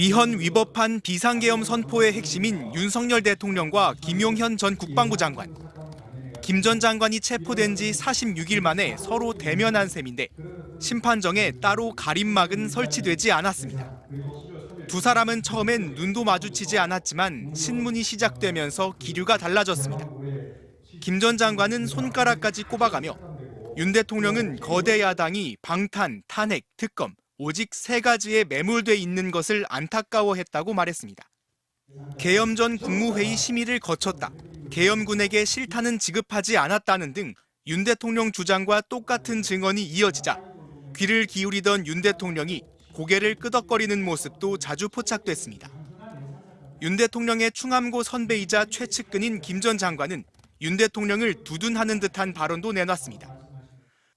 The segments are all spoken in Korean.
위헌 위법한 비상계엄 선포의 핵심인 윤석열 대통령과 김용현 전 국방부 장관. 김 전 장관이 체포된 지 46일 만에 서로 대면한 셈인데 심판정에 따로 가림막은 설치되지 않았습니다. 두 사람은 처음엔 눈도 마주치지 않았지만 신문이 시작되면서 기류가 달라졌습니다. 김 전 장관은 손가락까지 꼽아가며 윤 대통령은 거대 야당이 방탄, 탄핵, 특검, 오직 세 가지에 매몰돼 있는 것을 안타까워했다고 말했습니다. 계엄 전 국무회의 심의를 거쳤다. 계엄군에게 실타는 지급하지 않았다는 등 윤 대통령 주장과 똑같은 증언이 이어지자 귀를 기울이던 윤 대통령이 고개를 끄덕거리는 모습도 자주 포착됐습니다. 윤 대통령의 충암고 선배이자 최측근인 김 전 장관은 윤 대통령을 두둔하는 듯한 발언도 내놨습니다.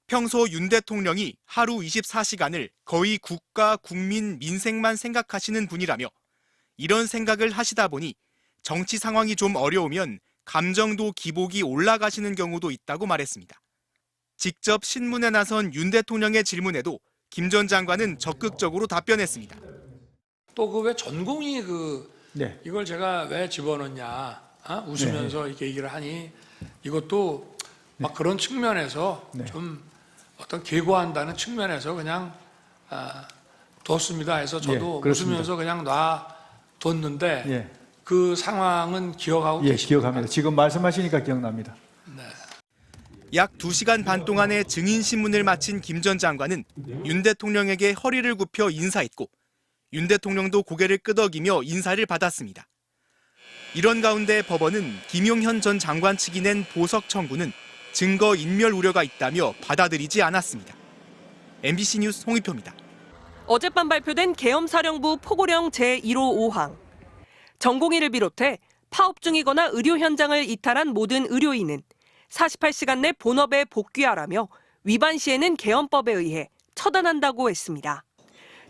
평소 윤 대통령이 하루 24시간을 거의 국가, 국민, 민생만 생각하시는 분이라며 이런 생각을 하시다 보니 정치 상황이 좀 어려우면 감정도 기복이 올라가시는 경우도 있다고 말했습니다. 직접 신문에 나선 윤 대통령의 질문에도 김 전 장관은 적극적으로 답변했습니다. 또 그 왜 전공이 네. 이걸 제가 왜 집어넣냐 웃으면서 이렇게 얘기를 하니 이것도 막 그런 측면에서 좀 어떤 계고한다는 측면에서 그냥 뒀습니다 해서 저도 그렇습니다. 웃으면서 그냥 놔뒀는데 예. 그 상황은 기억하고 예, 계십니까? 기억합니다. 지금 말씀하시니까 기억납니다. 약 2시간 반 동안의 증인신문을 마친 김 전 장관은 윤 대통령에게 허리를 굽혀 인사했고 윤 대통령도 고개를 끄덕이며 인사를 받았습니다. 이런 가운데 법원은 김용현 전 장관 측이 낸 보석 청구는 증거 인멸 우려가 있다며 받아들이지 않았습니다. MBC 뉴스 홍익표입니다. 어젯밤 발표된 계엄사령부 포고령 제1호 5항. 전공의를 비롯해 파업 중이거나 의료 현장을 이탈한 모든 의료인은 48시간 내 본업에 복귀하라며 위반 시에는 계엄법에 의해 처단한다고 했습니다.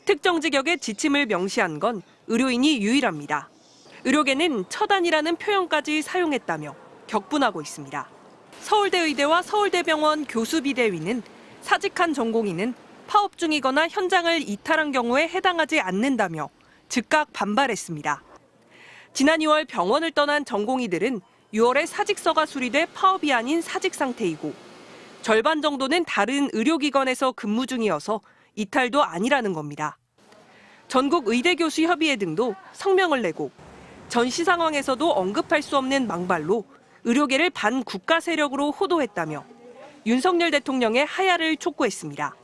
특정 직역의 지침을 명시한 건 의료인이 유일합니다. 의료계는 처단이라는 표현까지 사용했다며 격분하고 있습니다. 서울대의대와 서울대병원 교수비대위는 사직한 전공의는 파업 중이거나 현장을 이탈한 경우에 해당하지 않는다며 즉각 반발했습니다. 지난 2월 병원을 떠난 전공의들은 6월에 사직서가 수리돼 파업이 아닌 사직 상태이고 절반 정도는 다른 의료기관에서 근무 중이어서 이탈도 아니라는 겁니다. 전국의대교수협의회 등도 성명을 내고 전시 상황에서도 언급할 수 없는 망발로 의료계를 반국가 세력으로 호도했다며 윤석열 대통령의 하야를 촉구했습니다.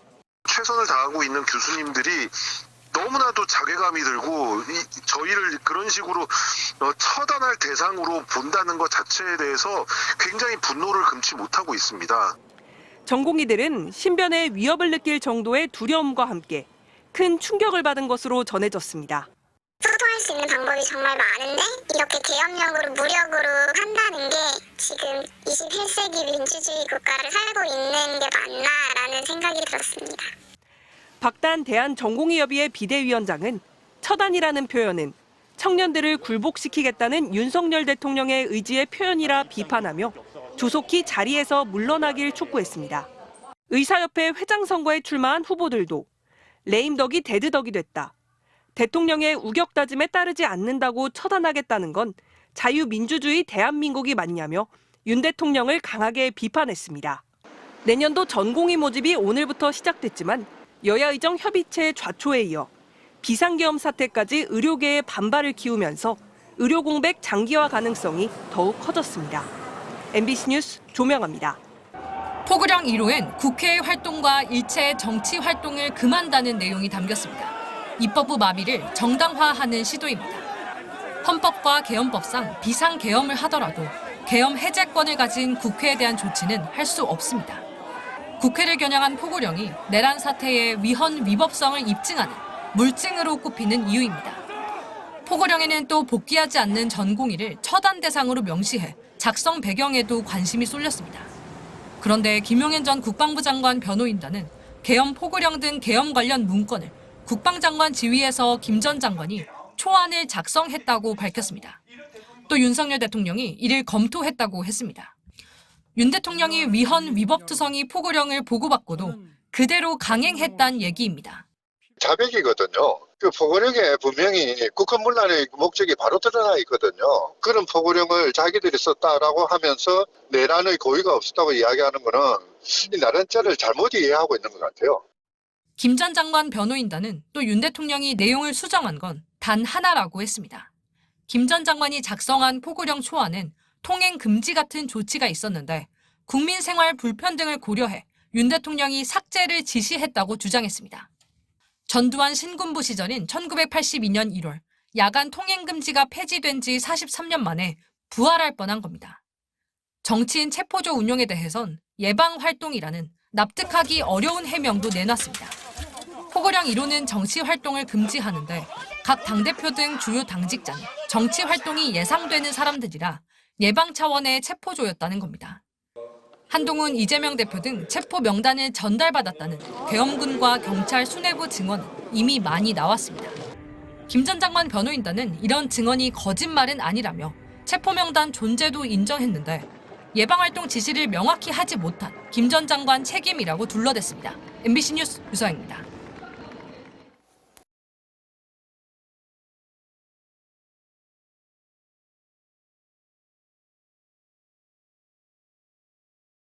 최선을 다하고 있는 교수님들이 너무나도 자괴감이 들고 저희를 그런 식으로 처단할 대상으로 본다는 것 자체에 대해서 굉장히 분노를 금치 못하고 있습니다. 전공의들은 신변의 위협을 느낄 정도의 두려움과 함께 큰 충격을 받은 것으로 전해졌습니다. 소통할 수 있는 방법이 정말 많은데 이렇게 계엄령으로 무력으로 한다는 게 지금 21세기 민주주의 국가를 살고 있는 게 맞나라는 생각이 들었습니다. 박단 대한전공의협의회 비대위원장은 처단이라는 표현은 청년들을 굴복시키겠다는 윤석열 대통령의 의지의 표현이라 비판하며 조속히 자리에서 물러나길 촉구했습니다. 의사협회 회장 선거에 출마한 후보들도 레임덕이 데드덕이 됐다. 대통령의 우격다짐에 따르지 않는다고 처단하겠다는 건 자유민주주의 대한민국이 맞냐며 윤 대통령을 강하게 비판했습니다. 내년도 전공의 모집이 오늘부터 시작됐지만 여야의정 협의체 좌초에 이어 비상계엄 사태까지 의료계의 반발을 키우면서 의료 공백 장기화 가능성이 더욱 커졌습니다. MBC 뉴스 조명아입니다. 포고령 1호엔 국회의 활동과 일체의 정치 활동을 금한다는 내용이 담겼습니다. 입법부 마비를 정당화하는 시도입니다. 헌법과 계엄법상 비상계엄을 하더라도 계엄 해제권을 가진 국회에 대한 조치는 할 수 없습니다. 국회를 겨냥한 포고령이 내란 사태의 위헌 위법성을 입증하는 물증으로 꼽히는 이유입니다. 포고령에는 또 복귀하지 않는 전공의를 처단 대상으로 명시해 작성 배경에도 관심이 쏠렸습니다. 그런데 김용현 전 국방부 장관 변호인단은 계엄 포고령 등 계엄 관련 문건을 국방장관 지휘에서 김 전 장관이 초안을 작성했다고 밝혔습니다. 또 윤석열 대통령이 이를 검토했다고 했습니다. 윤 대통령이 위헌 위법투성이 포고령을 보고받고도 그대로 강행했다는 얘기입니다. 자백이거든요. 그 포고령에 분명히 국헌문란의 목적이 바로 드러나 있거든요. 그런 포고령을 자기들이 썼다라고 하면서 내란의 고의가 없었다고 이야기하는 거는 이 나란자를 잘못 이해하고 있는 것 같아요. 김 전 장관 변호인단은 또 윤 대통령이 내용을 수정한 건 단 하나라고 했습니다. 김 전 장관이 작성한 포고령 초안엔 통행 금지 같은 조치가 있었는데 국민 생활 불편등을 고려해 윤 대통령이 삭제를 지시했다고 주장했습니다. 전두환 신군부 시절인 1982년 1월 야간 통행 금지가 폐지된 지 43년 만에 부활할 뻔한 겁니다. 정치인 체포조 운용에 대해선 예방활동이라는 납득하기 어려운 해명도 내놨습니다. 포고령 1호는 정치 활동을 금지하는데 각 당대표 등 주요 당직자는 정치 활동이 예상되는 사람들이라 예방 차원의 체포조였다는 겁니다. 한동훈, 이재명 대표 등 체포 명단을 전달받았다는 계엄군과 경찰 수뇌부 증언은 이미 많이 나왔습니다. 김 전 장관 변호인단은 이런 증언이 거짓말은 아니라며 체포 명단 존재도 인정했는데 예방활동 지시를 명확히 하지 못한 김 전 장관 책임이라고 둘러댔습니다. MBC 뉴스 유서영입니다.